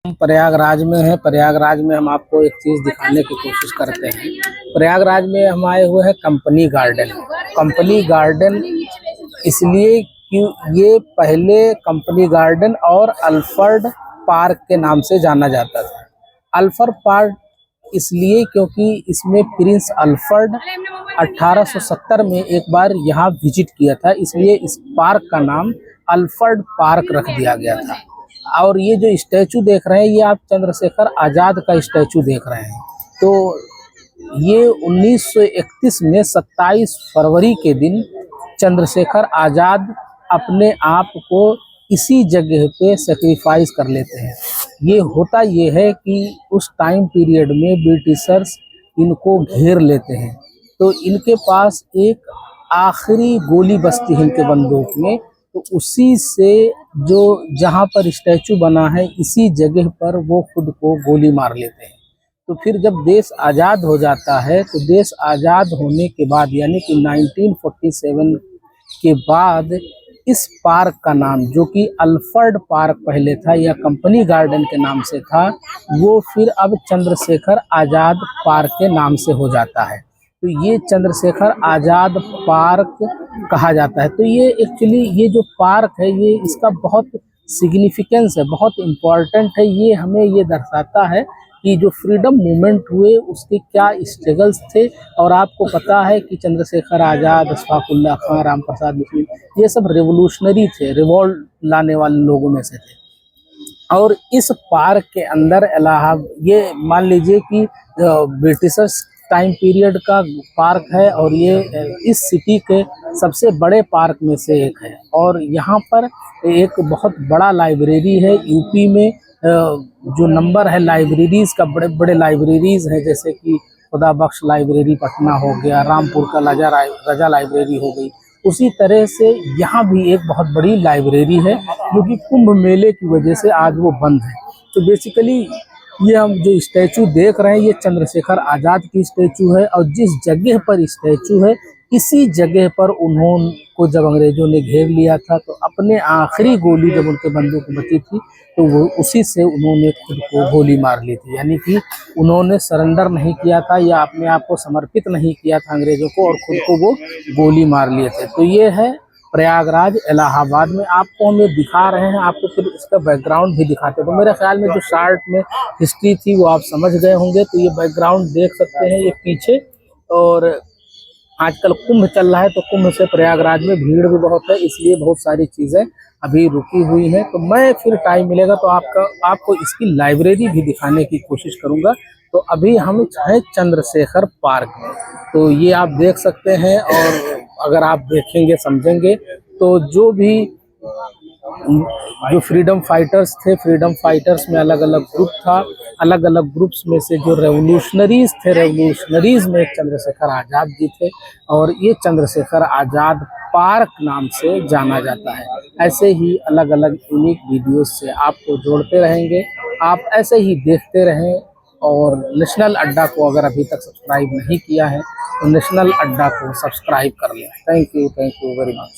हम प्रयागराज में हैं। प्रयागराज में हम आपको एक चीज़ दिखाने की कोशिश करते हैं। प्रयागराज में हम आए हुए हैं कंपनी गार्डन। कंपनी गार्डन इसलिए कि ये पहले कंपनी गार्डन और अल्फ्रेड पार्क के नाम से जाना जाता था। अल्फ्रेड पार्क इसलिए क्योंकि इसमें प्रिंस अल्फ्रेड 1870 में एक बार यहाँ विजिट किया था, इसलिए इस पार्क का नाम अल्फ्रेड पार्क रख दिया गया था। और ये जो स्टैचू देख रहे हैं, ये आप चंद्रशेखर आज़ाद का स्टैचू देख रहे हैं। तो ये 1931 में 27 फरवरी के दिन चंद्रशेखर आज़ाद अपने आप को इसी जगह पे सेक्रीफाइस कर लेते हैं। ये होता ये है कि उस टाइम पीरियड में ब्रिटिशर्स इनको घेर लेते हैं, तो इनके पास एक आखिरी गोली बचती है इनके बंदूक में। तो उसी से जो जहाँ पर स्टैचू बना है, इसी जगह पर वो खुद को गोली मार लेते हैं। तो फिर जब देश आज़ाद हो जाता है, तो देश आज़ाद होने के बाद यानी कि 1947 के बाद इस पार्क का नाम, जो कि अल्फ्रेड पार्क पहले था या कंपनी गार्डन के नाम से था, वो फिर अब चंद्रशेखर आज़ाद पार्क के नाम से हो जाता है। तो ये चंद्रशेखर आज़ाद पार्क कहा जाता है। तो ये एक्चुअली ये जो पार्क है, ये इसका बहुत सिग्निफिकेंस है, बहुत इम्पॉर्टेंट है। ये हमें ये दर्शाता है कि जो फ्रीडम मूवमेंट हुए उसके क्या स्ट्रगल्स थे। और आपको पता है कि चंद्रशेखर आज़ाद, अशफाक उल्लाह खां, राम प्रसाद बिस्मिल, ये सब रेवोल्यूशनरी थे, रिवॉल्ट लाने वाले लोगों में से थे। और इस पार्क के अंदर इलाहाबाद, ये मान लीजिए कि ब्रिटिशर्स टाइम पीरियड का पार्क है, और ये इस सिटी के सबसे बड़े पार्क में से एक है। और यहाँ पर एक बहुत बड़ा लाइब्रेरी है। यूपी में जो नंबर है लाइब्रेरीज़ का, बड़े बड़े लाइब्रेरीज़ हैं, जैसे कि खुदा बख्श लाइब्रेरी पटना हो गया, रामपुर का रजा लाइब्रेरी हो गई। उसी तरह से यहाँ भी एक बहुत बड़ी लाइब्रेरी है, जो कि कुंभ मेले की वजह से आज वो बंद है। तो बेसिकली ये हम जो स्टैचू देख रहे हैं, ये चंद्रशेखर आज़ाद की स्टैचू है। और जिस जगह पर स्टैचू है, इसी जगह पर उन्होंने जब अंग्रेज़ों ने घेर लिया था, तो अपने आखिरी गोली जब उनके बंदूक बची थी, तो वो उसी से उन्होंने खुद को गोली मार ली थी। यानी कि उन्होंने सरेंडर नहीं किया था या अपने आप को समर्पित नहीं किया था अंग्रेज़ों को, और खुद को वो गोली मार लिए थे। तो ये है प्रयागराज इलाहाबाद में। आपको हम ये दिखा रहे हैं, आपको फिर इसका बैकग्राउंड भी दिखाते हैं। तो मेरे ख्याल में जो शार्ट में हिस्ट्री थी वो आप समझ गए होंगे। तो ये बैकग्राउंड देख सकते हैं, ये पीछे। और आजकल कुंभ चल रहा है, तो कुंभ से प्रयागराज में भीड़ भी बहुत है, इसलिए बहुत सारी चीज़ें अभी रुकी हुई हैं। तो मैं फिर टाइम मिलेगा तो आपको इसकी लाइब्रेरी भी दिखाने की कोशिश करूँगा। तो अभी हम हैं चंद्रशेखर पार्क में, तो ये आप देख सकते हैं। और अगर आप देखेंगे, समझेंगे, तो जो फ्रीडम फाइटर्स थे, फ्रीडम फाइटर्स में अलग अलग ग्रुप था। अलग अलग ग्रुप्स में से जो रेवोल्यूशनरीज थे, रेवोल्यूशनरीज में चंद्रशेखर आज़ाद जी थे। और ये चंद्रशेखर आज़ाद पार्क नाम से जाना जाता है। ऐसे ही अलग अलग यूनिक वीडियोस से आपको जोड़ते रहेंगे। आप ऐसे ही देखते रहें। और नेशनल अड्डा को अगर अभी तक सब्सक्राइब नहीं किया है, तो नेशनल अड्डा को सब्सक्राइब कर लें। Thank you very much.